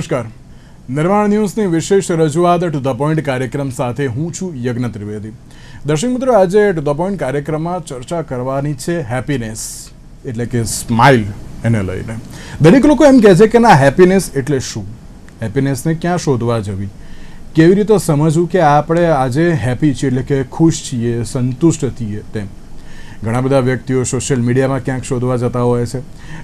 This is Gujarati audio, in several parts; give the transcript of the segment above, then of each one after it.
નમસ્કાર. નિર્માણ ન્યૂઝની વિશેષ રજૂઆત ટુ ધ પોઈન્ટ કાર્યક્રમ સાથે હું છું યજ્ઞ ત્રિવેદી. દર્શક મિત્રો, આજે ટુ ધ પોઈન્ટ કાર્યક્રમમાં ચર્ચા કરવાની છે હેપીનેસ એટલે કે સ્માઇલ એને લઈને. દરેક લોકો એમ કહે છે કે ના, હેપીનેસ એટલે શું, હેપીનેસને ક્યાં શોધવા જવી, કેવી રીતે સમજવું કે આપણે આજે હેપી છીએ એટલે કે ખુશ છીએ, સંતુષ્ટ છીએ તેમ. ઘણા બધા વ્યક્તિઓ સોશિયલ મીડિયામાં ક્યાંક શોધવા જતા હોય છે,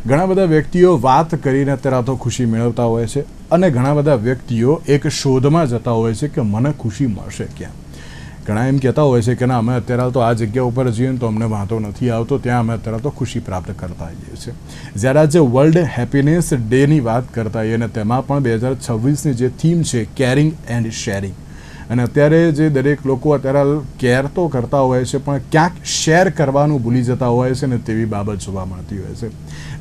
ઘણા બધા વ્યક્તિઓ વાત કરીને અત્યારે તો ખુશી મેળવતા હોય છે, અને ઘણા બધા વ્યક્તિઓ એક શોધમાં જતા હોય છે કે મને ખુશી મળશે ક્યાં. ઘણા એમ કહેતા હોય છે કે ના, અમે અત્યારે તો આ જગ્યા ઉપર જઈએ ને તો અમને વાંધો નથી આવતો, ત્યાં અમે અત્યારે તો ખુશી પ્રાપ્ત કરતા હોઈએ છીએ. જ્યારે આજે વર્લ્ડ હેપીનેસ ડેની વાત કરતા હોઈએ અને તેમાં પણ 2026ની જે થીમ છે કેરિંગ એન્ડ શેરિંગ, અને અત્યારે જે દરેક લોકો અત્યારે કેર તો કરતા હોય છે પણ ક્યાંક શેર કરવાનું ભૂલી જતા હોય છે ને તેવી બાબત જોવા મળતી હોય છે.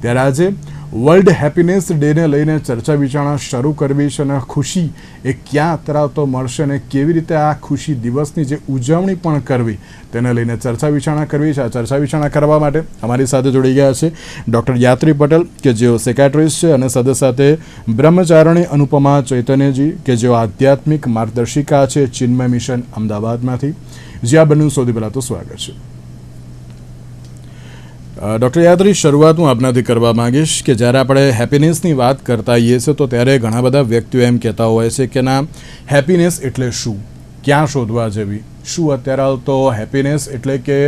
ત્યારે આજે વર્લ્ડ હેપીનેસ ડેને લઈને ચર્ચા વિચારણા શરૂ કરવી છે અને ખુશી એ ક્યાં અત્યારે તો મળશે અને કેવી રીતે આ ખુશી દિવસની જે ઉજવણી પણ કરવી તેને લઈને ચર્ચા વિચારણા કરવી છે. આ ચર્ચા વિચારણા કરવા માટે અમારી સાથે જોડી ગયા છે ડૉક્ટર યાત્રી પટેલ કે જેઓ સાયકાટ્રિસ્ટ છે, અને સાથે સાથે બ્રહ્મચારિણી અનુપમા ચૈતન્યજી કે જેઓ આધ્યાત્મિક માર્ગદર્શિકા છે ચિન્મય મિશન અમદાવાદમાંથી. જે આ બંનેનું સૌથી પહેલાં તો સ્વાગત છે. ડૉક્ટર યાત્રી, શરૂઆત હું આપનાથી કરવા માંગીશ કે જ્યારે આપણે હેપીનેસની વાત કરતા હોઈએ છીએ તો ત્યારે ઘણા બધા વ્યક્તિઓ એમ કહેતા હોય છે કે ના, હેપીનેસ એટલે શું, ક્યાં શોધવા જવી, શું અત્યારે તો હેપીનેસ એટલે કે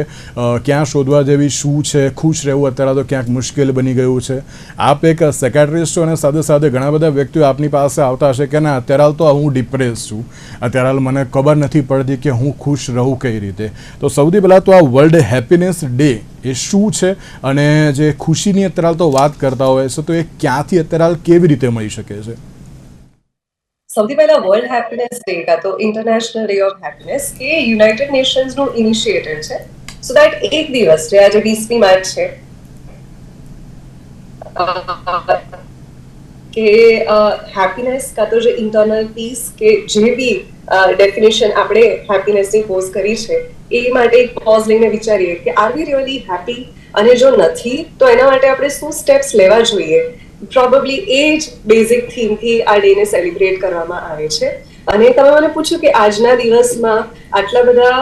ક્યાં શોધવા જેવી શું છે, ખુશ રહેવું અત્યારે તો ક્યાંક મુશ્કેલ બની ગયું છે. આપ એક સાયકાટ્રિસ્ટ છો અને સાથે સાથે ઘણા બધા વ્યક્તિઓ આપની પાસે આવતા હશે કે ના, અત્યારે તો હું ડિપ્રેસ છું, અત્યારે મને ખબર નથી પડતી કે હું ખુશ રહું કઈ રીતે. તો સૌથી પહેલાં તો આ વર્લ્ડ હેપીનેસ ડે એ શું છે, અને જે ખુશીની અત્યારે તો વાત કરતા હોય છે તો એ ક્યાંથી અત્યારે કેવી રીતે મળી શકે છે? સૌથી પહેલા વર્લ્ડ હેપીનેસ ડે કા તો international day of happiness A United Nations નું ઇનિશિયેટિવ છે. સો દેટ એક દિવસ જે આજે 20મી માર્ચ છે કે હેપીનેસ કા તો જે ઇન્ટરનલ પીસ કે જે બી ડેફિનેશન આપણે હેપીનેસની પોઝ કરી છે એ માટે એક પોઝ લઈને વિચારીએ કે આર વી રિયલી હેપી, અને જો નથી તો એના માટે આપણે શું સ્ટેપ્સ લેવા જોઈએ. પ્રોબેબલી એ જ બેઝિક થીમથી આ ડેને સેલિબ્રેટ કરવામાં આવે છે. અને તમે મને પૂછ્યું કે આજના દિવસમાં આટલા બધા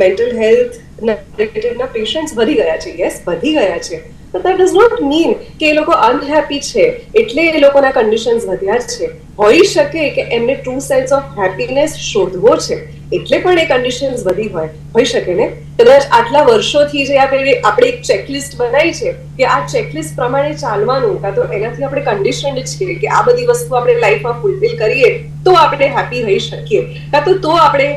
મેન્ટલ હેલ્થ રિલેટેડના પેશન્ટ્સ વધી ગયા છે. યસ, વધી ગયા છે, but that does not mean કે એ લોકો અનહેપી છે એટલે એ લોકોના કન્ડિશન્સ વધ્યા છે. હોઈ શકે કે એમને ટ્રુ સેન્સ ઓફ હેપીનેસ શોધવો છે એટલે પણ એ કન્ડિશન્સ વધી હોઈ શકે ને. કદાચ આટલા વર્ષોથી જે આપણે એક ચેકલિસ્ટ બનાવી છે કે આ ચેકલિસ્ટ પ્રમાણે ચાલવાનું, કાં તો એનાથી આપણે કન્ડિશન્ડ છીએ કે આ બધી વસ્તુ આપણે લાઈફમાં ફૂલફિલ કરીએ તો આપણે હેપી રહી શકીએ, કાં તો આપણે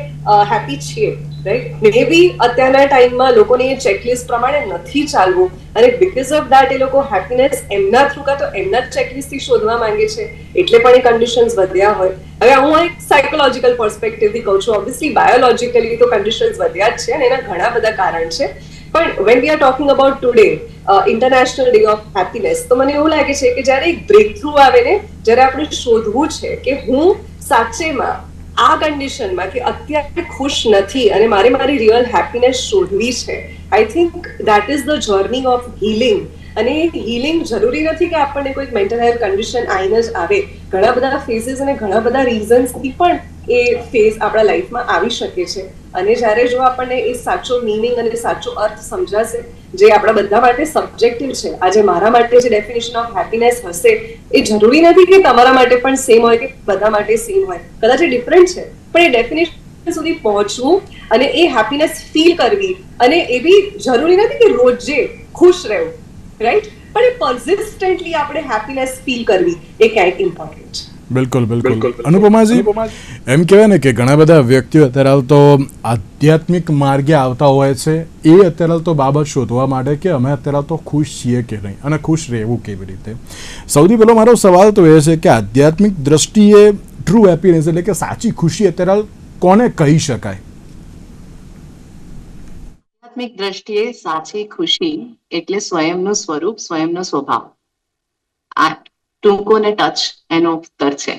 હેપી છીએ, રાઈટ. મે બી અત્યારના ટાઈમમાં લોકોને એ ચેકલિસ્ટ પ્રમાણે નથી ચાલવું, અને બીકોઝ ઓફ દેટ એ લોકો હેપીનેસ એમના થ્રુ કાં તો એમના ચેકલિસ્ટથી શોધવા માંગે છે એટલે પણ એ કન્ડિશન્સ વધ્યા હોય. હવે હું એક સાયકોલોજીકલ પર્સપેક્ટિવથી કહું છું. ઓબ્વિયસલી બાયોલોજીકલી તો કન્ડિશન્સ વધ્યા જ છે અને એના ઘણા બધા કારણ છે. પણ when we are talking about today international day of happiness, તો મને એવું લાગે છે કે જ્યારે એક બ્રેક થ્રુ આવે ને, જ્યારે આપણે શોધવું છે કે હું સાચેમાં આ કન્ડિશનમાં કે અત્યારે ખુશ નથી અને મારી રિયલ હેપીનેસ શોધવી છે, I think that is the journey of healing. અને હીલિંગ જરૂરી નથી કે આપણને કોઈ મેન્ટલ હેલ્થ કન્ડિશન આવીને જ આવે. ઘણા બધા ફેઝિસ અને ઘણા બધા રીઝન્સથી પણ એ ફેઝ આપણા લાઈફમાં આવી શકે છે. અને જ્યારે જો આપણને એ સાચો મિનિંગ અને સાચો અર્થ સમજાશે, જે આપણા બધા માટે સબ્જેક્ટિવ છે, આજે મારા માટે જે ડેફિનેશન ઓફ હેપીનેસ હશે એ જરૂરી નથી કે તમારા માટે પણ સેમ હોય કે બધા માટે સેમ હોય, કદાચ એ ડિફરન્ટ છે. પણ એ ડેફિનેશન સુધી પહોંચવું અને એ હેપીનેસ ફીલ કરવી, અને એ બી જરૂરી નથી કે રોજે ખુશ રહેવું, રાઈટ, પણ એ પર્સિસ્ટન્ટલી આપણે હેપીનેસ ફીલ કરવી એ ક્યાંક ઇમ્પોર્ટન્ટ છે. બિલકુલ બિલકુલ. અનુપમાજી, એમ કહેવાય ને કે ઘણા બધા વ્યક્તિઓ અત્યારે તો આધ્યાત્મિક માર્ગે આવતા હોય છે એ અત્યારે તો બાબત શોધવા માટે કે અમે અત્યારે તો ખુશ છીએ કે નહીં અને ખુશ રહેવું કેવી રીતે. સૌથી પહેલો મારો સવાલ તો એ છે કે આધ્યાત્મિક દ્રષ્ટિએ ટ્રુ હેપીનેસ એટલે કે સાચી ખુશી અત્યારે કોને કહી શકાય? આધ્યાત્મિક દ્રષ્ટિએ સાચી ખુશી એટલે સ્વયંનું સ્વરૂપ, સ્વયંનો સ્વભાવ. આ ટૂંકો ને ટચ એનો ઉત્તર છે.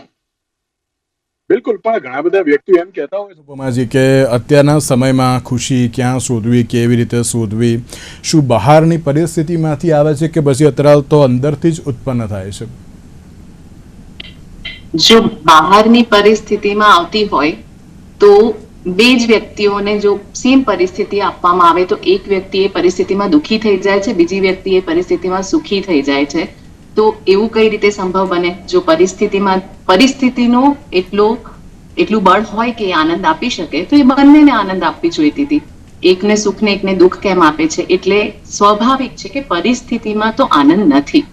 બિલકુલ. પણ ઘણા બધા વ્યક્તિઓ એમ કહેતા હોય છે ઉપમાજી કે અત્યારના સમયમાં ખુશી ક્યાં શોધવી, કેવી રીતે શોધવી, શું બહારની પરિસ્થિતિમાંથી આવે છે કે પછી અત્યારે તો અંદરથી જ ઉત્પન્ન થાય છે? જો બહારની પરિસ્થિતિમાં આવતી હોય તો બે જ વ્યક્તિઓને જો સેમ પરિસ્થિતિ આપવામાં આવે તો એક વ્યક્તિ એ પરિસ્થિતિમાં દુઃખી થઈ જાય છે, બીજી વ્યક્તિ એ પરિસ્થિતિમાં સુખી થઈ જાય છે. તો એવું કઈ રીતે સંભવ બને? જો પરિસ્થિતિનો એટલું બળ હોય કે એ આનંદ આપી શકે તો એ બંનેને આનંદ આપવી જોઈતી હતી. એકને સુખ ને એકને દુઃખ કેમ આપે છે? એટલે સ્વાભાવિક છે કે પરિસ્થિતિમાં તો આનંદ નથી,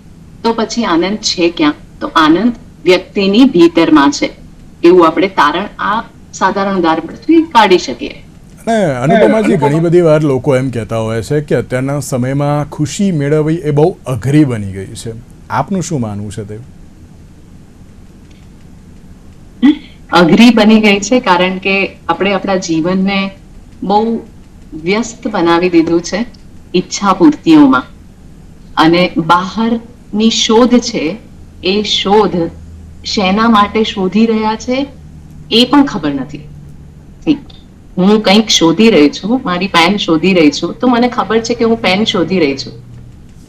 તો પછી આનંદ છે ક્યાં? તો આનંદ વ્યક્તિની ભીતરમાં છે, એવું આપણે તારણ આ સાધારણ ઉદાહરણથી કાઢી શકીએ. અને અનુપમાજી, ઘણી બધી વાર લોકો એમ કહેતા હોય છે કે અત્યારના સમયમાં ખુશી મેળવવી એ બહુ અઘરી બની ગઈ છે. આપનું શું માનવું છે તે? અઘરી બની ગઈ છે કારણ કે આપણે આપણા જીવનને બહુ વ્યસ્ત બનાવી દીધું છે ઈચ્છા પૂર્તિઓમાં, અને બહારની શોધ છે એ શોધ શેના માટે શોધી રહ્યા છે એ પણ ખબર નથી. હું કંઈક શોધી રહી છું, મારી પેન શોધી રહી છું, તો મને ખબર છે કે હું પેન શોધી રહી છું,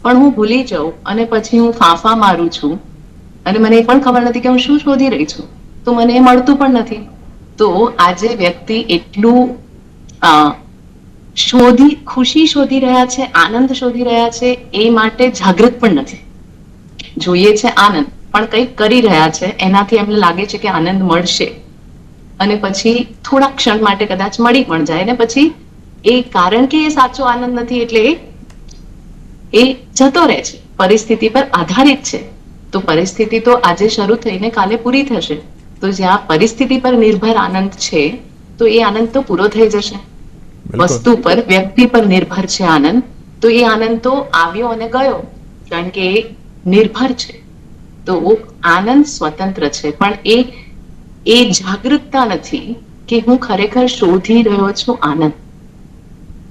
પણ હું ભૂલી જાઉં અને પછી હું ફાંફા મારું છું અને મને એ પણ ખબર નથી કે હું શું શોધી રહી છું, તો મને એ મળતું પણ નથી. તો આજે વ્યક્તિ એટલું ખુશી શોધી રહ્યા છે, આનંદ શોધી રહ્યા છે, એ માટે જાગૃત પણ નથી. જોઈએ છે આનંદ, પણ કંઈક કરી રહ્યા છે એનાથી એમને લાગે છે કે આનંદ મળશે, અને પછી થોડા ક્ષણ માટે કદાચ મળી પણ જાય, ને પછી એ કારણ કે એ સાચો આનંદ નથી એટલે એ જતો રહે છે. પરિસ્થિતિ પર આધારિત છે, તો પરિસ્થિતિ તો આજે શરૂ થઈને કાલે પૂરી થશે. તો જ્યાં પરિસ્થિતિ પર નિર્ભર આનંદ છે તો એ આનંદ તો પૂરો થઈ જશે. વસ્તુ પર, વ્યક્તિ પર નિર્ભર છે આનંદ, તો એ આનંદ તો આવ્યો અને ગયો, કારણ કે એ નિર્ભર છે. તો આનંદ સ્વતંત્ર છે, પણ એ જાગૃતતા નથી કે હું ખરેખર શોધી રહ્યો છું આનંદ.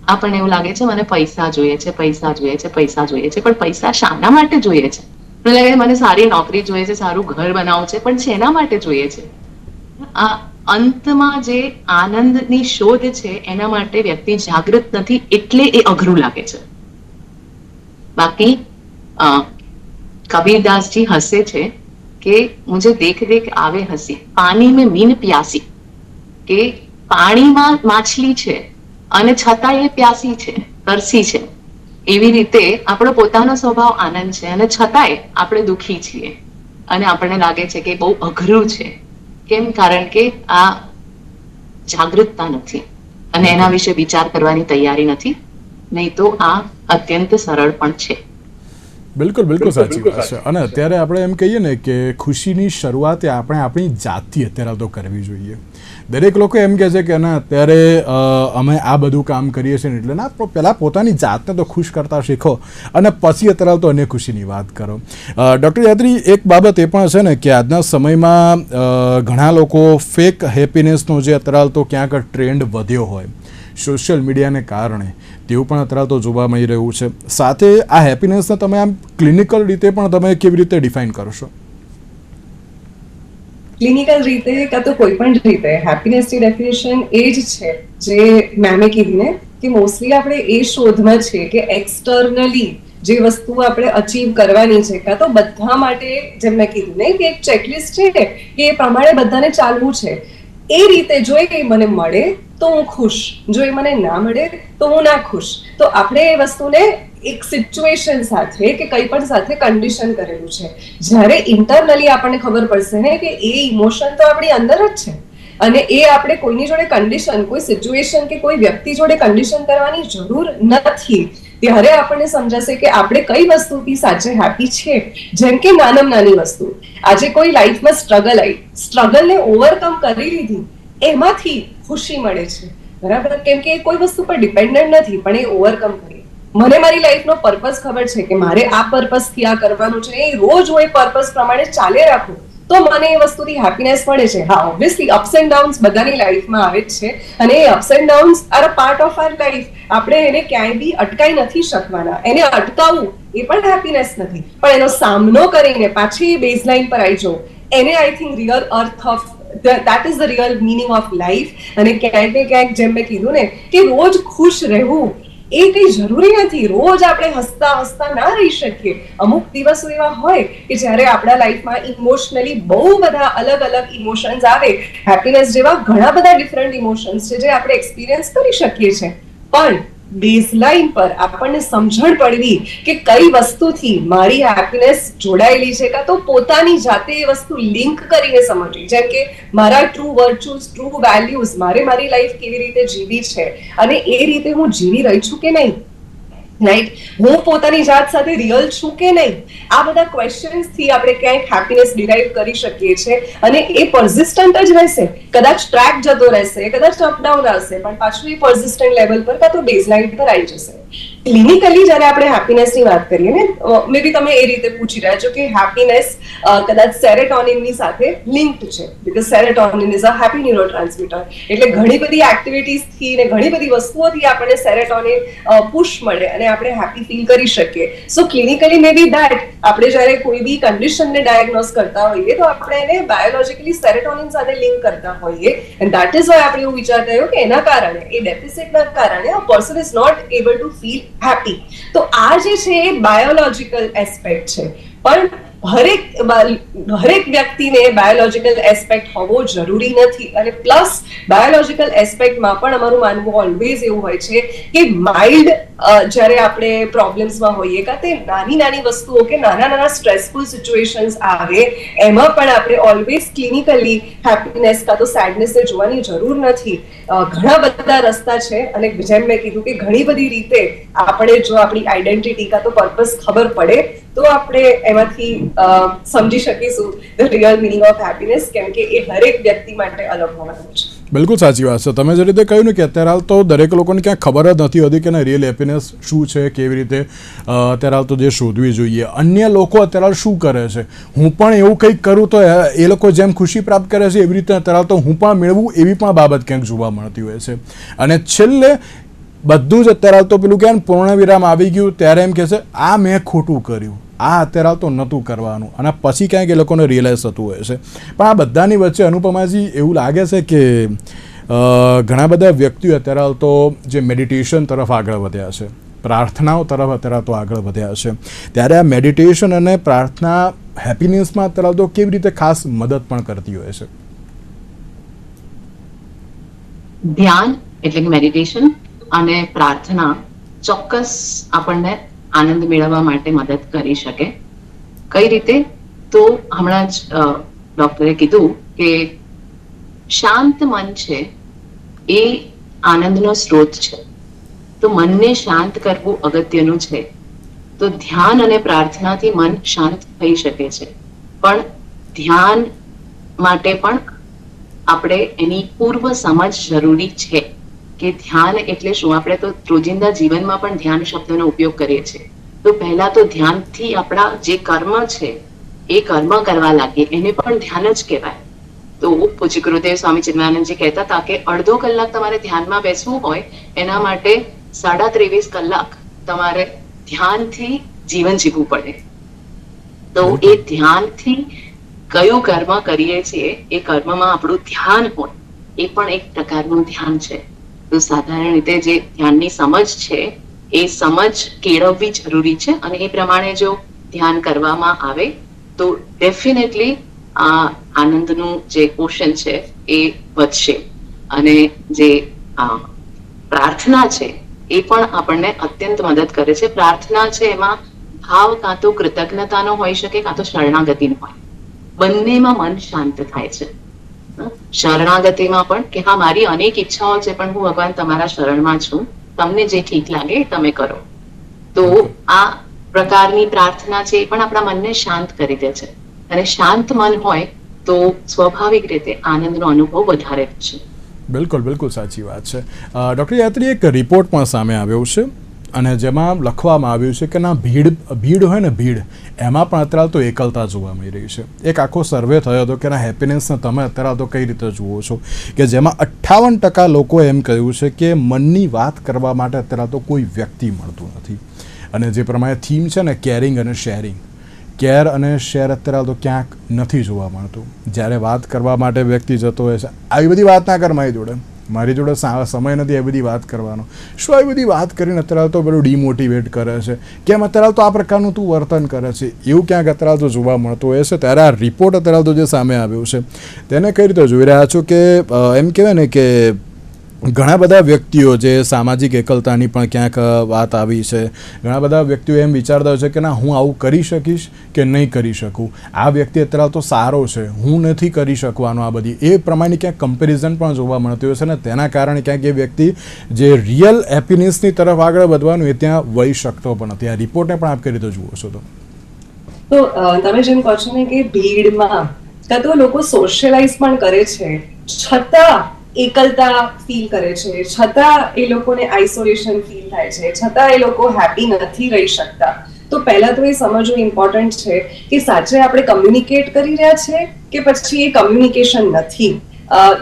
આપણને એવું લાગે છે મને પૈસા જોઈએ છે, પૈસા જોઈએ છે, પૈસા જોઈએ છે, પણ પૈસા શાના માટે જોઈએ છે? મને લાગે મને સારી નોકરી જોઈએ છે, સારું ઘર બનાવવું છે, પણ શેના માટે જોઈએ છે? આ અંતમાં જે આનંદની શોધ છે એના માટે વ્યક્તિ જાગૃત નથી, એટલે એ અઘરું લાગે છે. બાકી કબીરદાસજી હસે છે કે મુझे देख देख आवे हंसी, पानी में मीन प्यासी, કે પાણીમાં માછલી છે અને છતાં એ પ્યાસી છે, તરસી છે. એવી રીતે આપણો પોતાનો સ્વભાવ આનંદ છે અને છતાંય આપણે દુઃખી છીએ અને આપણને લાગે છે કે બહુ અઘરું છે. કેમ? કારણ કે આ જાગૃતતા નથી અને એના વિશે વિચાર કરવાની તૈયારી નથી, નહીં તો આ અત્યંત સરળ પણ છે. બિલકુલ બિલકુલ સાચી વાત છે. અને અત્યારે આપણે એમ કહીએ ને કે ખુશીની શરૂઆત આપણે આપણી જાતથી અત્યારે તો કરવી જોઈએ. દરેક લોકો એમ કહે છે કે ના અત્યારે અમે આ બધું કામ કરીએ છીએ એટલે ના, પહેલાં પોતાની જાતને તો ખુશ કરતા શીખો અને પછી અત્યારે તો અન્ય ખુશીની વાત કરો. ડૉક્ટર યાત્રી, એક બાબત એ પણ છે ને કે આજના સમયમાં ઘણા લોકો ફેક હેપીનેસનો જે અત્યારે તો ક્યાંક ટ્રેન્ડ વધ્યો હોય સોશિયલ મીડિયાને કારણે, તેવું પણ અત્યારે તો જોવા મળી રહ્યું છે. સાથે આ હેપીનેસને તમે આમ ક્લિનિકલ રીતે પણ તમે કેવી રીતે ડિફાઇન કરશો? ક્લિનિકલ રીતે કાં તો કોઈ પણ રીતે હેપીનેસની ડેફિનેશન એ જ છે જે મેમે કીધી ને, કે મોસ્ટલી આપણે એ શોધમાં છે કે એક્સટર્નલી જે વસ્તુ આપણે અચીવ કરવાની છે, કાં તો બધા માટે, જેમ મેં કીધું ને કે એક ચેકલિસ્ટ છે કે એ પ્રમાણે બધાને ચાલવું છે. એ રીતે જો એ મને મળે તો હું ખુશ, જો એ મને ના મળે તો હું ના ખુશ. તો આપણે એ વસ્તુને એક સિચ્યુએશન સાથે કે કંઈ પણ સાથે કન્ડિશન કરેલું છે. જ્યારે ઇન્ટરનલી આપણને ખબર પડશે ને કે એ ઇમોશન તો આપણી અંદર જ છે અને એ આપણે કોઈની જોડે કન્ડિશન, કોઈ સિચ્યુએશન કે કોઈ વ્યક્તિ જોડે કન્ડિશન કરવાની જરૂર નથી, ત્યારે આપણને સમજાશે કે આપણે કઈ વસ્તુથી સાચે હેપી છીએ. જેમ કે નાનામાં નાની વસ્તુ, આજે કોઈ લાઈફમાં સ્ટ્રગલ આવી, સ્ટ્રગલને ઓવરકમ કરી લીધી, એમાંથી ખુશી મળે છે, બરાબર? કેમ કે કોઈ વસ્તુ પર ડિપેન્ડન્ટ નથી, પણ એ ઓવરકમ કરી. મને મારી લાઈફનો પર્પસ ખબર છે કે મારે આ પર્પસથી આ કરવાનું છે, એ રોજ હું એ પર્પસ પ્રમાણે ચાલે રાખું તો મને એ વસ્તુથી હેપીનેસ મળે છે. હા, ઓબ્વિયસલી અપ્સ એન્ડ ડાઉન્સ બધાની લાઈફમાં આવે જ છે અને એ ups and downs are a part of our life. આપણે એને ક્યાંય બી અટકાઈ નથી શકવાના. એને અટકાવવું એ પણ હેપીનેસ નથી, પણ એનો સામનો કરીને પાછી બેઝલાઇન પર આવી જવું, એને I think real earth of that is the real meaning of life. અને ક્યાંક ને ક્યાંક જેમ મેં કીધું ને કે રોજ ખુશ રહેવું એ કંઈ જરૂરી નથી રોજ આપણે હસતા હસતા ના રહી શકીએ. અમુક દિવસો એવા હોય કે જ્યારે આપણા લાઈફમાં ઇમોશનલી બહુ બધા અલગ અલગ ઇમોશન્સ આવે. હેપીનેસ જેવા ઘણા બધા ડિફરન્ટ ઇમોશન્સ છે જે આપણે એક્સપિરિયન્સ કરી શકીએ છીએ, પણ બેઝલાઇન પર આપણને સમજણ પડવી કે કઈ વસ્તુથી મારી હેપીનેસ જોડાયેલી છે, કાં તો પોતાની જાતે એ વસ્તુ લિંક કરીને સમજવી. જેમ કે મારા ટ્રુ વર્ચ્યુઝ, ટ્રુ વેલ્યુઝ, મારી લાઈફ કેવી રીતે જીવી છે અને એ રીતે હું જીવી રહી છું કે નહીં, રાઈટ, હું પોતાની જાત સાથે રિયલ છું કે નહીં, આ બધા ક્વેશ્ચન્સ થી આપણે ક્યાંક હેપીનેસ ડિરાઈવ કરી શકીએ છીએ અને એ પરસિસ્ટન્ટ જ રહેશે. કદાચ ટ્રેક જતો રહેશે, કદાચ અપડાઉન આવશે, પણ પાછું એ પરસિસ્ટન્ટ લેવલ પર કાં તો બેઝલાઇન પર આવી જશે. ક્લિનિકલી જ્યારે આપણે હેપીનેસની વાત કરીએ ને, મે બી તમે એ રીતે પૂછી રહ્યા છો કે હેપીનેસ કદાચ સેરેટોનિનની સાથે લિંક્ડ છે, because serotonin is a happy neurotransmitter. એટલે ઘણી બધી એક્ટિવિટીઝથી ને ઘણી બધી વસ્તુઓથી આપણને સેરેટોનિન પુશ મળે અને આપણે હેપી ફીલ કરી શકીએ. સો ક્લિનિકલી મે બી દેટ આપણે જ્યારે કોઈ બી કન્ડિશનને ડાયગ્નોઝ કરતા હોઈએ તો આપણે એને બાયોલોજિકલી સેરેટોનિન સાથે લિંક કરતા હોઈએ, એન્ડ દેટ ઇઝ વાય આપણે એવું વિચારતા હોય કે એના કારણે, એ ડેફિસિટના કારણે a person is not able to feel happy. તો આ જે છે એ બાયોલોજિકલ એસ્પેક્ટ છે, પણ હરેક વ્યક્તિને બાયોલોજિકલ એસ્પેક્ટ હોવો જરૂરી નથી. અને પ્લસ બાયોલોજિકલ એસ્પેક્ટમાં પણ અમારું માનવું ઓલવેઝ એવું હોય છે કે માઇલ્ડ જ્યારે આપણે પ્રોબ્લેમ્સમાં હોઈએ, કાં તે નાની વસ્તુઓ કે નાના સ્ટ્રેસફુલ સિચ્યુએશન્સ આવે, એમાં પણ આપણે ઓલવેઝ ક્લિનિકલી હેપીનેસ કાં તો સેડનેસને જોવાની જરૂર નથી. ઘણા બધા રસ્તા છે અને જેમ મેં કીધું કે ઘણી બધી રીતે આપણે જો આપણી આઈડેન્ટિટી કાં તો પર્પસ ખબર પડે તો આપણે એમાંથી સમજી શકીશું the real meaning of happiness, કેમ કે એ દરેક વ્યક્તિ માટે અલગ હોવાનું છે. બિલકુલ સાચી વાત છે. તમે જે રીતે કહ્યું ને કે અત્યારે હાલ તો દરેક લોકોને ક્યાંક ખબર જ નથી હોતી કે રિયલ હેપીનેસ શું છે, કેવી રીતે અત્યારે હાલ તો જે શોધવી જોઈએ. અન્ય લોકો અત્યારે હાલ શું કરે છે, હું પણ એવું કંઈક કરું તો એ લોકો જેમ ખુશી પ્રાપ્ત કરે છે એવી રીતે અત્યારે હાલ તો હું પણ મેળવું, એવી પણ બાબત ક્યાંક જોવા મળતી હોય છે. અને છેલ્લે બધું જ અત્યારે હાલ તો પેલું કે પૂર્ણ વિરામ આવી ગયું ત્યારે એમ કહે છે આ મેં ખોટું કર્યું, આ અત્યારે હાલ તો નહોતું કરવાનું, અને પછી ક્યાંક એ લોકોને રિયલાઇઝ થતું હોય છે. પણ આ બધાની વચ્ચે અનુપમાજી એવું લાગે છે કે ઘણા બધા વ્યક્તિઓ અત્યારે હાલ તો જે મેડિટેશન તરફ આગળ વધ્યા છે, પ્રાર્થનાઓ તરફ અત્યારે તો આગળ વધ્યા છે, ત્યારે આ મેડિટેશન અને પ્રાર્થના હેપીનેસમાં અત્યારે તો કેવી રીતે ખાસ મદદ પણ કરતી હોય છે? ધ્યાન એટલે કે મેડિટેશન અને પ્રાર્થના ચોક્કસ આપણને આનંદ મેળવવા માટે મદદ કરી શકે. કઈ રીતે? તો હમણાં જ ડોક્ટરે કીધું કે શાંત મન છે એ આનંદનો સ્ત્રોત છે. તો મનને શાંત કરવું અગત્યનું છે. તો ધ્યાન અને પ્રાર્થનાથી મન શાંત થઈ શકે છે, પણ ધ્યાન માટે પણ આપણે એની પૂર્વ સમજ જરૂરી છે કે ધ્યાન એટલે શું. આપણે તો રોજિંદા જીવનમાં પણ ધ્યાન શબ્દનો ઉપયોગ કરીએ છીએ. તો પહેલા તો ધ્યાનથી આપણા જે કર્મ છે એ કર્મ કરવા લાગીએ, એને પણ ધ્યાન જ કહેવાય. તો પૂજ્ય ગુરુદેવ સ્વામી ચિન્મયાનંદજી કહેતા હતા કે અડધો કલાક તમારે ધ્યાનમાં બેસવું હોય એના માટે 23.5 કલાક તમારે ધ્યાનથી જીવન જીવવું પડે. તો એ ધ્યાનથી કયું કર્મ કરીએ છીએ એ કર્મમાં આપણું ધ્યાન હોય એ પણ એક પ્રકારનું ધ્યાન છે. તો સાધારણ રીતે જે ધ્યાનની સમજ છે એ સમજ કેળવવી જરૂરી છે, અને એ પ્રમાણે જો ધ્યાન કરવામાં આવે તો ડેફિનેટલી આ આનંદનું જે ઓશન છે એ વધશે. અને જે પ્રાર્થના છે એ પણ આપણને અત્યંત મદદ કરે છે. પ્રાર્થના છે એમાં ભાવ કાં તો કૃતજ્ઞતાનો હોઈ શકે કાં તો શરણાગતિનો હોય. બંનેમાં મન શાંત થાય છે. શરણાગતિમાં પણ કે હા મારી અનેક ઈચ્છાઓ છે પણ હું ભગવાન તમારા શરણમાં છું, તમને જે ઠીક લાગે એ તમે કરો. તો આ પ્રકારની પ્રાર્થના છે એ પણ આપણા મનને શાંત કરી દે છે, અને શાંત મન હોય તો સ્વાભાવિક રીતે આનંદનો અનુભવ વધારે છે. બિલકુલ સાચી વાત છે. ડૉક્ટર યાત્રી, એક રિપોર્ટ પણ સામે આવ્યો છે અને જેમાં લખવામાં આવ્યું છે કે ના ભીડ હોય ને ભીડ, એમાં પણ અત્યારે તો એકલતા જોવા મળી રહી છે. એક આખો સર્વે થયો હતો કે ના હેપીનેસને તમે અત્યારે તો કઈ રીતે જુઓ છો, કે જેમાં 58% લોકોએ એમ કહ્યું છે કે મનની વાત કરવા માટે અત્યારે તો કોઈ વ્યક્તિ મળતું નથી. અને જે પ્રમાણે થીમ છે ને કેરિંગ અને શેરિંગ, કેર અને શેર અત્યારે તો ક્યાંક નથી જોવા મળતું. જ્યારે વાત કરવા માટે વ્યક્તિ જતો હોય છે, આવી બધી વાત ના કર મારી જોડે, મારી જોડે સમય નથી એ બધી વાત કરવાનો. શું એ બધી વાત કરીને અત્યારે તો પેલું ડિમોટિવેટ કરે છે, કેમ અત્યારે તો આ પ્રકારનું તું વર્તન કરે છે, એવું ક્યાંક અત્યારે તો જોવા મળતું હોય છે. ત્યારે આ રિપોર્ટ અત્યારે તો જે સામે આવ્યો છે તેને કઈ રીતે જોઈ રહ્યા છો કે એમ કહેવાય ને કે ઘણા બધા વ્યક્તિઓ જે સામાજિક એકલતાની પણ ક્યાંક વાત આવી છે, ઘણા બધા વ્યક્તિઓ એમ વિચારતા હોય છે કે ના હું આવું કરી શકીશ કે નહીં કરી શકું, આ વ્યક્તિ અત્યારે તો સારો છે, હું નથી કરી શકવાનો, આ બધી એ પ્રમાણે ક્યાંક કમ્પેરિઝન પણ જોવા મળતી હોય છે ને તેના કારણે ક્યાંક એ વ્યક્તિ જે રિયલ હેપીનેસની તરફ આગળ વધવાનું એ ત્યાં વહી શકતો પણ નથી. આ રિપોર્ટને પણ આપ કઈ રીતે જુઓ છો? તો તમે જેમ કહો છો ને કે ભીડમાં કાં તો લોકો સોશિયલાઇઝ પણ કરે છે છતાં એકલતા ફીલ કરે છે, છતાં એ લોકોને આઇસોલેશન ફીલ થાય છે, છતાં એ લોકો હેપી નથી રહી શકતા. તો પહેલા તો એ સમજવું ઇમ્પોર્ટન્ટ છે કે સાચે આપણે કમ્યુનિકેટ કરી રહ્યા છે કે પછી એ કમ્યુનિકેશન નથી.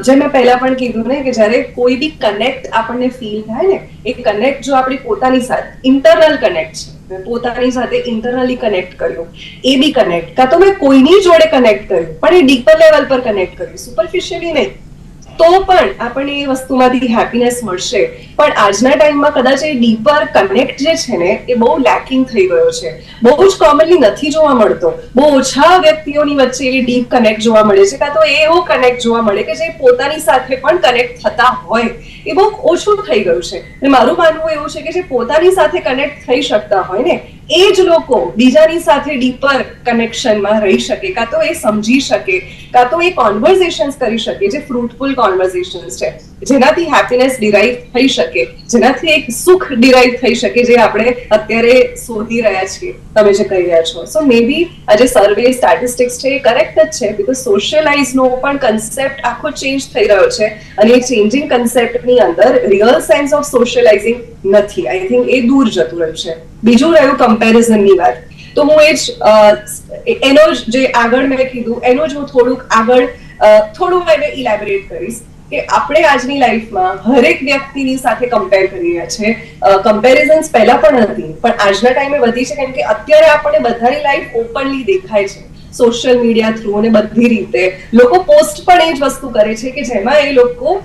જેમ મેં પહેલા પણ કીધું ને કે જ્યારે કોઈ બી કનેક્ટ આપણને ફીલ થાય ને, એ કનેક્ટ જો આપણી પોતાની સાથે ઇન્ટરનલ કનેક્ટ છે, પોતાની સાથે ઇન્ટરનલી કનેક્ટ કર્યું, એ બી કનેક્ટ કાં તો મેં કોઈની જોડે કનેક્ટ કર્યું પણ એ ડીપર લેવલ પર કનેક્ટ કર્યું, સુપરફિશિયલી નહીં, તો પણ આપણને એ વસ્તુમાંથી હેપીનેસ મળશે. પણ આજના ટાઈમમાં કદાચ એ ડીપર કનેક્ટ જે છે ને એ બહુ લેકિંગ થઈ ગયો છે, બહુ જ કોમનલી નથી જોવા મળતો. બહુ ઓછા વ્યક્તિઓની વચ્ચે એ ડીપ કનેક્ટ જોવા મળે છે, કાં તો એવો કનેક્ટ જોવા મળે કે જે પોતાની સાથે પણ કનેક્ટ થતા હોય, એ બહુ ઓછું થઈ ગયું છે. અને મારું માનવું એવું છે કે જે પોતાની સાથે કનેક્ટ થઈ શકતા હોય ને એ જ લોકો બીજાની સાથે ડીપર કનેક્શનમાં રહી શકે, કાં તો એ સમજી શકે, કાં તો એ કોન્વર્ઝેશન્સ કરી શકે જે ફ્રૂટફુલ કોન્વર્ઝેશન્સ છે, જેનાથી હેપીનેસ ડિરાઈવ થઈ શકે, જેનાથી એક સુખ ડિરાઈવ થઈ શકે, જે આપણે અત્યારે શોધી રહ્યા છીએ, તમે જે કહી રહ્યા છો. સો મે બી આ જે સર્વે સ્ટેટિસ્ટિક્સ છે એ કરેક્ટ જ છે, બીકોઝ સોશિયલાઇઝનો પણ કન્સેપ્ટ આખો ચેન્જ થઈ રહ્યો છે અને એ ચેન્જિંગ કન્સેપ્ટની અંદર રિયલ સેન્સ ઓફ સોશિયલાઇઝિંગ નથી. આઈ થિંક એ દૂર જતું રહ્યું છે. બીજું રહ્યું કમ્પેરિઝનની વાત, તો હું એ જ એનો જે આગળ મેં કીધું એનો જ હું થોડું એને ઇલેબોરેટ કરીશ કે આપણે આજની લાઈફમાં હરેક વ્યક્તિની સાથે કમ્પેર કરી રહ્યા છે. કમ્પેરિઝન્સ પહેલા પણ હતી પણ આજના ટાઈમે વધી છે કેમ કે અત્યારે આપણને બધાની લાઈફ ઓપનલી દેખાય છે સોશિયલ મીડિયા થ્રુ અને બધી રીતે. લોકો પોસ્ટ પણ એ જ વસ્તુ કરે છે કે જેમાં એ લોકો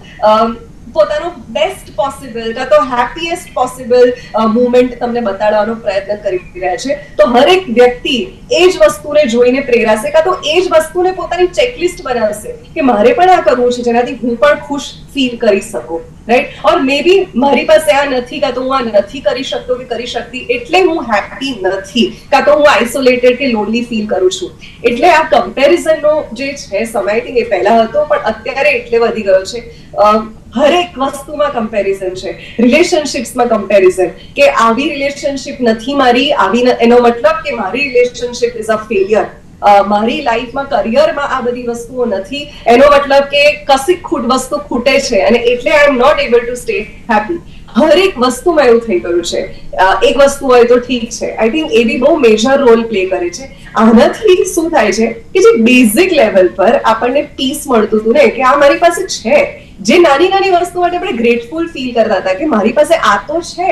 પોતાનો બેસ્ટ પોસિબલ કાં તો હેપીએસ્ટ પોસિબલ મુમેન્ટ તમને બતાડવાનો પ્રયત્ન કરી રહ્યા છે. તો હરેક વ્યક્તિ એ જ વસ્તુને જોઈને પ્રેરાશે, કાં તો એ જ વસ્તુને પોતાની ચેકલિસ્ટ બનાવશે કે મારે પણ આ કરવું છે જેનાથી હું પણ ખુશ ફીલ કરી શકું, રાઈટ? ઓર મે બી મારી પાસે આ નથી, કાં તો હું આ નથી કરી શકતો કે કરી શકતી એટલે હું હેપી નથી, કાં તો હું આઇસોલેટેડ કે લોનલી ફીલ કરું છું. એટલે આ કમ્પેરિઝનનો જે છે સમય એ પહેલા હતો પણ અત્યારે એટલે વધી ગયો છે. હરેક વસ્તુમાં કમ્પેરિઝન છે, રિલેશનશિપ્સમાં કમ્પેરિઝન કે આવી રિલેશનશિપ નથી મારી, આવી એનો મતલબ કે મારી રિલેશનશિપ ઇઝ અ ફેલિયર, મારી લાઈફમાં કરિયરમાં આ બધી વસ્તુઓ નથી એનો મતલબ કે કશીક વસ્તુ ખૂટે છે અને એટલે I am not able to stay happy. હરેક વસ્તુમાં એવું થઈ ગયું છે. એક વસ્તુ હોય તો ઠીક છે, આઈ થિંક એ બી બહુ મેજર રોલ પ્લે કરે છે. આનાથી શું થાય છે કે જે બેઝિક લેવલ પર આપણને પીસ મળતું હતું ને કે આ મારી પાસે છે, જે નાની નાની વસ્તુ માટે આપણે ગ્રેટફુલ ફીલ કરતા હતા કે મારી પાસે આ તો છે,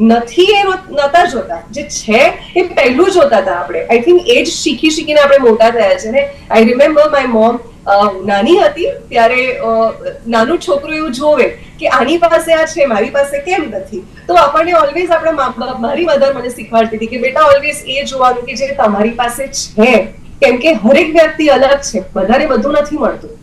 નથી એ નતા જોતા, જે છે એ પહેલું જોતા હતા આપણે. આઈ થિંક એ જ શીખીને આપણે મોટા થયા છે ને. આઈ રિમેમ્બર માય મોમ નાની હતી ત્યારે નાનું છોકરું એવું જોવે કે આની પાસે આ છે મારી પાસે કેમ નથી, તો આપણને ઓલવેઝ આપણા મારી મધર મને શીખવાડતી હતી કે બેટા ઓલવેઝ એ જોવાનું કે જે તમારી પાસે છે, કેમ કે હરેક વ્યક્તિ અલગ છે, બધાને બધું નથી મળતું,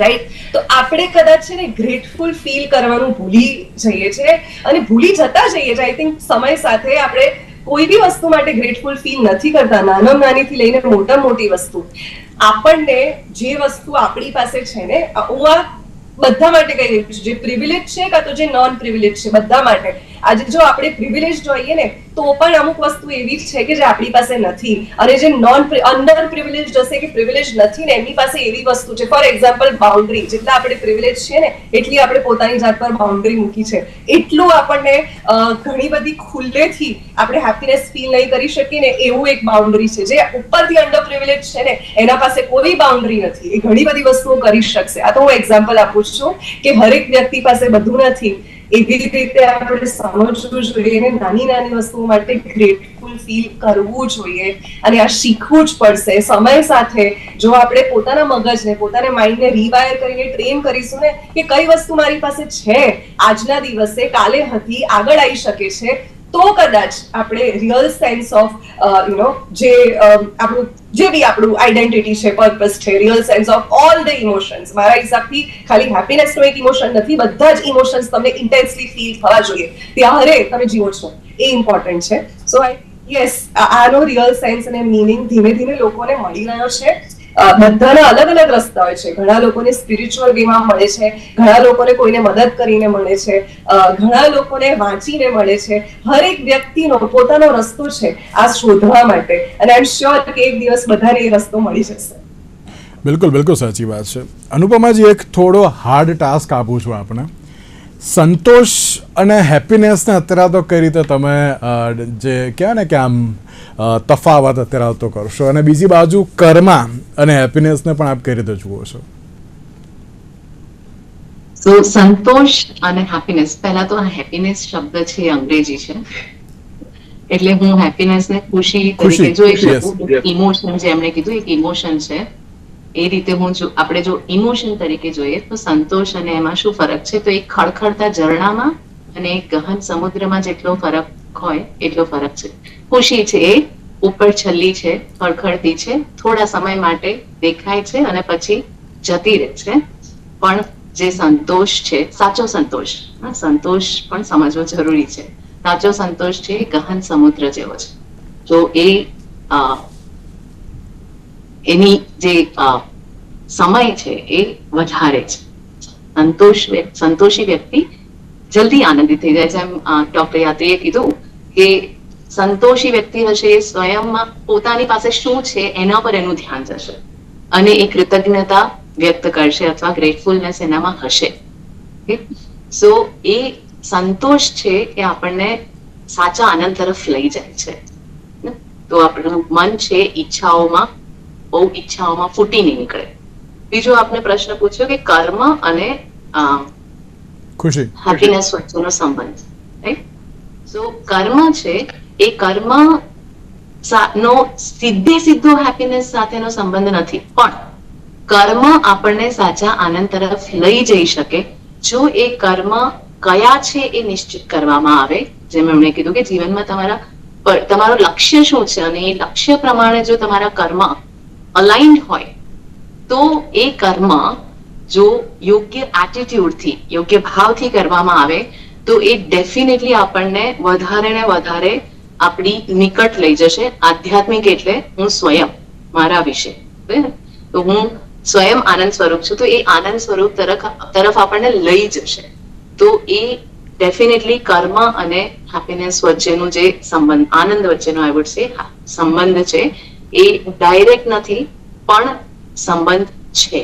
રાઈટ? તો આપણે કદાચ છે ને ગ્રેટફુલ ફીલ કરવાનું ભૂલી જઈએ છીએ અને ભૂલી જતા જઈએ છીએ. આઈ થિંક સમય સાથે આપણે કોઈ બી વસ્તુ માટે ગ્રેટફુલ ફીલ નથી કરતા, નાનામાં નાનીથી લઈને મોટામાં મોટી વસ્તુ. આપણને જે વસ્તુ આપણી પાસે છે ને, હું આ બધા માટે કહી રહી છું, જે પ્રિવિલેજ છે કાં તો જે નોન પ્રિવિલેજ છે, બધા માટે. આજે જો આપણે પ્રિવિલેજ જોઈએ ને તો પણ અમુક વસ્તુ એવી છે કે જે આપણી પાસે નથી, અને જે અંડર પ્રિવિલેજ હશે કે પ્રિવિલેજ નથી ને એમની પાસે એવી વસ્તુ છે. ફોર એક્ઝામ્પલ બાઉન્ડ્રી, જેટલા આપણે પ્રિવિલેજ છે ને એટલી આપણે પોતાની જાત પર બાઉન્ડ્રી મૂકી છે, એટલું આપણને ઘણી બધી ખુલ્લેથી આપણે હેપીનેસ ફીલ નહીં કરી શકીએ ને એવું એક બાઉન્ડ્રી છે. જે ઉપરથી અંડર પ્રિવિલેજ છે ને એના પાસે કોઈ બાઉન્ડ્રી નથી, એ ઘણી બધી વસ્તુઓ કરી શકશે. આ તો હું એક્ઝામ્પલ આપું છું કે હરેક વ્યક્તિ પાસે બધું નથી. એવી રીતે આપણે સમજવું જોઈએ અને નાની નાની વસ્તુઓ માટે ગ્રેટફુલ ફીલ કરવું જોઈએ અને આ શીખવું જ પડશે સમય સાથે. જો આપણે પોતાના મગજને પોતાના માઇન્ડને રીવાયર કરીને ટ્રેન કરીશું ને કે કઈ વસ્તુ મારી પાસે છે આજના દિવસે, કાલે હતી, આગળ આવી શકે છે, તો કદાચ આપણે રિયલ સેન્સ ઓફ જે આપણું જે બી આપણું આઈડેન્ટિટી છે, પર્પસ છે, real sense of all the emotions, મારા હિસાબથી ખાલી હેપીનેસ નો એક ઇમોશન નથી, બધા જ ઇમોશન્સ તમને ઇન્ટેન્સલી ફીલ થવા જોઈએ ત્યારે તમે જીવો છો, એ ઇમ્પોર્ટન્ટ છે. સો યસ, આનો રિયલ સેન્સ અને મિનિંગ ધીમે ધીમે લોકોને મળી રહ્યો છે. બધાના અલગ અલગ રસ્તા હોય છે. ઘણા લોકોને સ્પિરિચ્યુઅલ વેમાં મળે છે, ઘણા લોકોને કોઈને મદદ કરીને મળે છે, ઘણા લોકોને વાંચીને મળે છે. હરેક વ્યક્તિનો પોતાનો રસ્તો છે આ શોધવા માટે અને આઈ એમ શ્યોર કે એક દિવસ બધાને એ રસ્તો મળી જશે. બિલકુલ બિલકુલ સાચી વાત છે. અનુપમાજી, એક થોડો હાર્ડ ટાસ્ક આપું છું આપણે. સંતોષ અને હેપીનેસને અત્યારે તો કઈ રીતે તમે જે કહેવાય ને કે આમ તફાવત અત્યારે તો કરશો, અને બીજી બાજુ કર્મા અને હેપીનેસને પણ આપ કઈ રીતે જુઓ છો? તો સંતોષ અને હેપીનેસ, પહેલા તો હેપીનેસ શબ્દ છે અંગ્રેજી છે, એટલે હું હેપીનેસ ને ખુશી તરીકે જો એક ઇમોશન, જે એમણે કીધું એક ઇમોશન છે, એ રીતે આપણે જો ઇમોશન તરીકે જોઈએ તો સંતોષ અને એમાં શું ફરક છે? તો એક ખળખળતા ઝરણામાં અને એક ગહન સમુદ્રમાં જેટલો ફરક હોય એટલો ફરક છે. ખુશી છે એ ઉપર છલ્લી છે, ખળખળતી છે, થોડા સમય માટે દેખાય છે અને પછી જતી રહે છે. પણ જે સંતોષ છે, સાચો સંતોષ, સંતોષ પણ સમજવો જરૂરી છે. સાચો સંતોષ છે એ ગહન સમુદ્ર જેવો છે. તો એ એની જે સમય છે એ વધારે છે. સંતોષી વ્યક્તિ જલ્દી આનંદિત થઈ જાય છે. એમ ડોક્ટર યાત્રીએ કીધું કે સંતોષી વ્યક્તિ હશે એ સ્વયંમાં પોતાની પાસે શું છે એના પર એનું ધ્યાન જશે અને એ કૃતજ્ઞતા વ્યક્ત કરશે અથવા ગ્રેટફુલનેસ એનામાં હશે. સો એ સંતોષ છે એ આપણને સાચા આનંદ તરફ લઈ જાય છે. તો આપણું મન છે ઈચ્છાઓમાં, બહુ ઈચ્છાઓમાં ફૂટી નહીં નીકળે. બીજો આપને પ્રશ્ન પૂછ્યો કે કર્મ અને ખુશી, હેપીનેસ વચ્ચેનો સંબંધ, રાઈટ? સો કર્મ છે એ કર્મ નો સીધો હેપીનેસ સાથેનો સંબંધ નથી, પણ કર્મ આપણને સાચા આનંદ તરફ લઈ જઈ શકે જો એ કર્મ કયા છે એ નિશ્ચિત કરવામાં આવે. જેમ એમણે કીધું કે જીવનમાં તમારું લક્ષ્ય શું છે અને એ લક્ષ્ય પ્રમાણે જો તમારા કર્મ અલાઇન્ડ હોય તો એ કર્મ જો યોગ્ય એટીટ્યુડથી, યોગ્ય ભાવથી કરવામાં આવે તો એ ડેફિનેટલી આપણને વધારે ને વધારે આપણી નિકટ લઈ જશે. આધ્યાત્મિક એટલે હું સ્વયં, મારા વિશે, તો હું સ્વયં આનંદ સ્વરૂપ છું, તો એ આનંદ સ્વરૂપ તરફ આપણને લઈ જશે. તો એ ડેફિનેટલી કર્મ અને હેપીનેસ વચ્ચેનું જે સંબંધ, આનંદ વચ્ચેનો આઈ વુડ સે સંબંધ છે, એ ડાયરેક્ટ નથી પણ સંબંધ છે.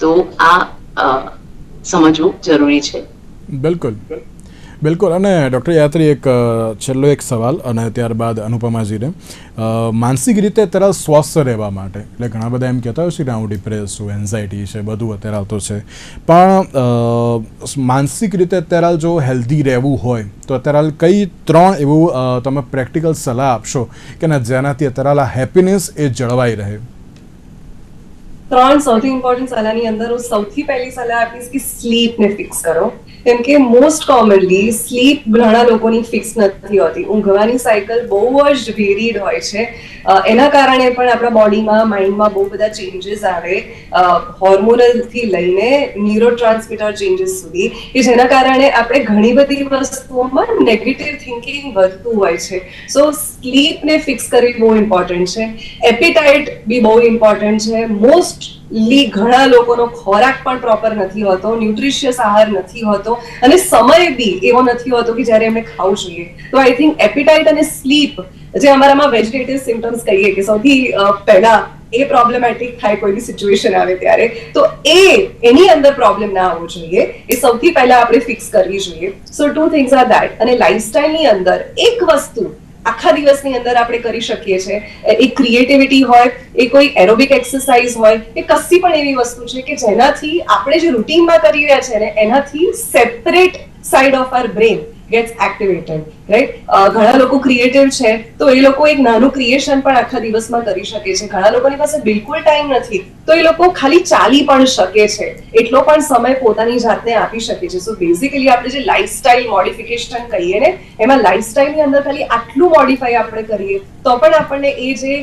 તો આ સમજવું જરૂરી છે. બિલકુલ બિલકુલ. અને ડૉક્ટર યાત્રી, એક છેલ્લો એક સવાલ અને ત્યારબાદ અનુપમાજીને. માનસિક રીતે અત્યારે સ્વસ્થ રહેવા માટે, એટલે ઘણા બધા એમ કહેતા હોય છે કે હું ડિપ્રેસ છું, એન્ઝાયટી છે, બધું અત્યારે આવતો છે, પણ માનસિક રીતે અત્યારે જો હેલ્ધી રહેવું હોય તો અત્યારે કઈ 3 એવું તમે પ્રેક્ટિકલ સલાહ આપશો કે જેનાથી અત્યારે હેપીનેસ એ જળવાઈ રહે? 3 સૌથી ઇમ્પોર્ટન્ટ સલાહની અંદર હું સૌથી પહેલી સલાહ આપીશ કે સ્લીપને ફિક્સ કરો. કેમ કે મોસ્ટ કોમનલી સ્લીપ ઘણા લોકોની ફિક્સ નથી હોતી. ઊંઘવાની સાયકલ બહુ જ વેરીડ હોય છે. એના કારણે પણ આપણા બોડીમાં, માઇન્ડમાં બહુ બધા ચેન્જીસ આવે, હોર્મોનલથી લઈને ન્યુરોટ્રાન્સમીટર ચેન્જીસ સુધી, કે જેના કારણે આપણે ઘણી બધી વસ્તુઓમાં નેગેટિવ થિંકિંગ વધતું હોય છે. સો સ્લીપને ફિક્સ કરવી બહુ ઇમ્પોર્ટન્ટ છે. એપિટાઇટ બી બહુ ઇમ્પોર્ટન્ટ છે. મોસ્ટલી ઘણા લોકોનો ખોરાક પણ પ્રોપર નથી હોતો, ન્યુટ્રિશિયસ આહાર નથી હોતો અને સમય બી એવો નથી હોતો કે જ્યારે એમને ખાવું જોઈએ. તો આઈ થિંક એપિટાઇટ અને સ્લીપ, જે અમારામાં વેજીટેટિવ સિમ્ટમ્સ કહીએ કે સૌથી પહેલા એ પ્રોબ્લેમેટિક થાય કોઈની સિચ્યુએશન આવે ત્યારે, તો એની અંદર પ્રોબ્લેમ ના આવવો જોઈએ, એ સૌથી પહેલા આપણે ફિક્સ કરવી જોઈએ. સો 2 things are that. અને લાઈફસ્ટાઈલની અંદર એક વસ્તુ આખા દિવસની અંદર આપણે કરી શકીએ છીએ, એ ક્રિએટિવિટી હોય, એ કોઈ એરોબિક એક્સરસાઇઝ હોય, એ કશી પણ એવી વસ્તુ છે કે જેનાથી આપણે જે રૂટીનમાં કરી રહ્યા છે ને એનાથી separate side of our brain gets activated, right? ઘણા લોકો ક્રિએટિવ છે તો એ લોકો એક નાનું ક્રિએશન પણ આખા દિવસમાં કરી શકે છે. ઘણા લોકોની પાસે બિલકુલ ટાઈમ નથી તો એ લોકો ખાલી ચાલી પણ શકે છે, એટલો પણ સમય પોતાની જાતને આપી શકે છે. સો બેઝિકલી આપણે જે લાઈફસ્ટાઈલ મોડિફિકેશન કહીએ ને, એમાં લાઈફસ્ટાઈલની અંદર ખાલી આટલું મોડિફાઈ આપણે કરીએ તો પણ આપણને એ જે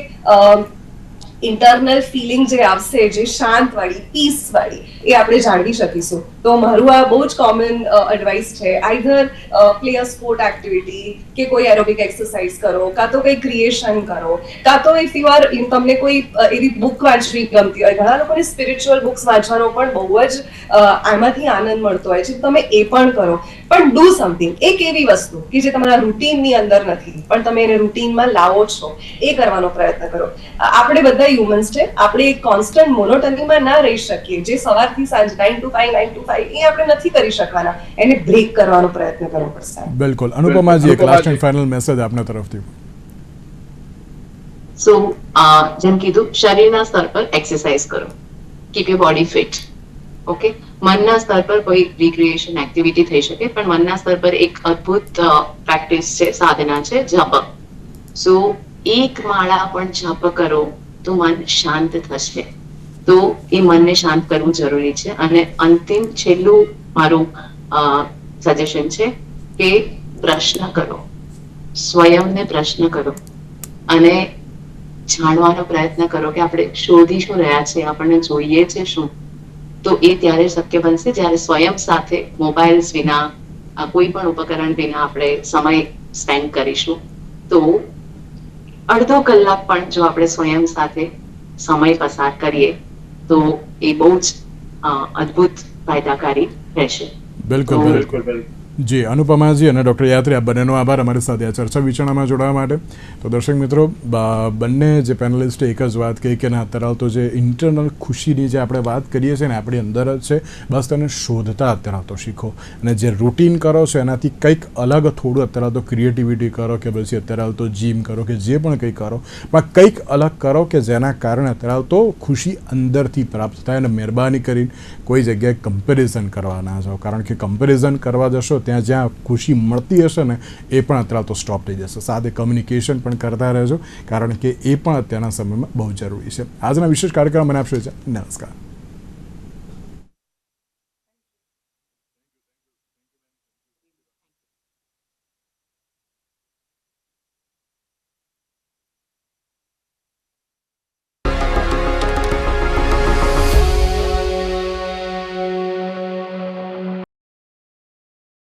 ઇન્ટરનલ ફિલિંગ જે આવશે, જે શાંત વાળી, પીસ વાળી, એ આપણે જાળવી શકીશું. તો મારું આ બહુ જ કોમન એડવાઇસ છે, either play a sport activity, કે કોઈ એરોબિક એક્સરસાઇઝ કરો, કાં તો કંઈ ક્રિએશન કરો, કાં તો ઇફ યુ આર તમને કોઈ એવી બુક વાંચવી ગમતી હોય, ઘણા લોકોને સ્પિરિચ્યુઅલ બુક્સ વાંચવાનો પણ બહુ જ આમાંથી આનંદ મળતો હોય છે, તમે એ પણ કરો. પણ ડુ સમથિંગ, એક એવી વસ્તુ કે જે તમારા રૂટીનની અંદર નથી પણ તમે એને રૂટીનમાં લાવો છો, એ કરવાનો પ્રયત્ન કરો. આપણે બધા હ્યુમન્સ છે, આપણે એક કોન્સ્ટન્ટ મોનોટનીમાં ના રહી શકીએ. જે સવારથી સાંજ 9 to 5 9 to 5 એ આપણે નથી કરી શકવાના, એને બ્રેક કરવાનો પ્રયત્ન કરવો પડશે. બિલકુલ. અનુપમાજી, એક લાસ્ટ એન્ડ ફાઇનલ મેસેજ આપના તરફથી. સો જેમ કીધું, શરીરના સ્તર પર એક્સરસાઇઝ કરો, keep your body fit. Okay, મનના સ્તર પર કોઈ રિક્રિએશન એક્ટિવિટી થઈ શકે, પણ મનના સ્તર પર એક અદ્ભુત પ્રેક્ટિસ છે, સાધના છે, જપ. સો એક માળા પણ જપ કરો તો મન શાંત થશે. તો એ મનને શાંત કરવું જરૂરી છે. અને અંતિમ છેલ્લું મારું સજેશન છે કે પ્રશ્ન કરો, સ્વયંને પ્રશ્ન કરો અને જાણવાનો પ્રયત્ન કરો કે આપણે શોધી શું રહ્યા છે, આપણને જોઈએ છે શું. તો એ ત્યારે શક્ય બનશે જ્યારે સ્વયં સાથે મોબાઈલ્સ વિના, કોઈ પણ ઉપકરણ વિના આપણે સમય સ્પેન્ડ કરીશું. તો અડધો કલાક પણ જો આપણે સ્વયં સાથે સમય પસાર કરીએ તો એ બહુ જ અદ્ભુત ફાયદાકારી રહેશે. બિલકુલ બિલકુલ. જી, અનુપમાજી અને ડૉક્ટર યાત્રી, આ બંનેનો આભાર અમારી સાથે આ ચર્ચા વિચારણામાં જોડાવા માટે. તો દર્શક મિત્રો, બંને જે પેનલિસ્ટે એક જ વાત કહી કે ના, અત્યારે તો જે ઇન્ટરનલ ખુશીની જે આપણે વાત કરીએ છીએ ને, આપણી અંદર જ છે, બસ તેને શોધતા અત્યારે તો શીખો. અને જે રૂટીન કરો છો એનાથી કંઈક અલગ, થોડું અત્યારે તો ક્રિએટિવિટી કરો, કે પછી અત્યારે તો જીમ કરો, કે જે પણ કંઈ કરો, પણ કંઈક અલગ કરો કે જેના કારણે અત્યારે તો ખુશી અંદરથી પ્રાપ્ત થાય. અને મહેરબાની કરીને કોઈ જગ્યાએ કમ્પેરિઝન કરવા ના જાઓ, કારણ કે કમ્પેરિઝન કરવા જશો ત્યાં જ્યાં ખુશી મળતી હશે ને, એ પણ અત્યારે તો સ્ટોપ થઈ જશે. સાથે કમ્યુનિકેશન પણ કરતા રહેજો, કારણ કે એ પણ અત્યારના સમયમાં બહુ જરૂરી છે. આજના વિશેષ કાર્યક્રમ મને આપશો. નમસ્કાર.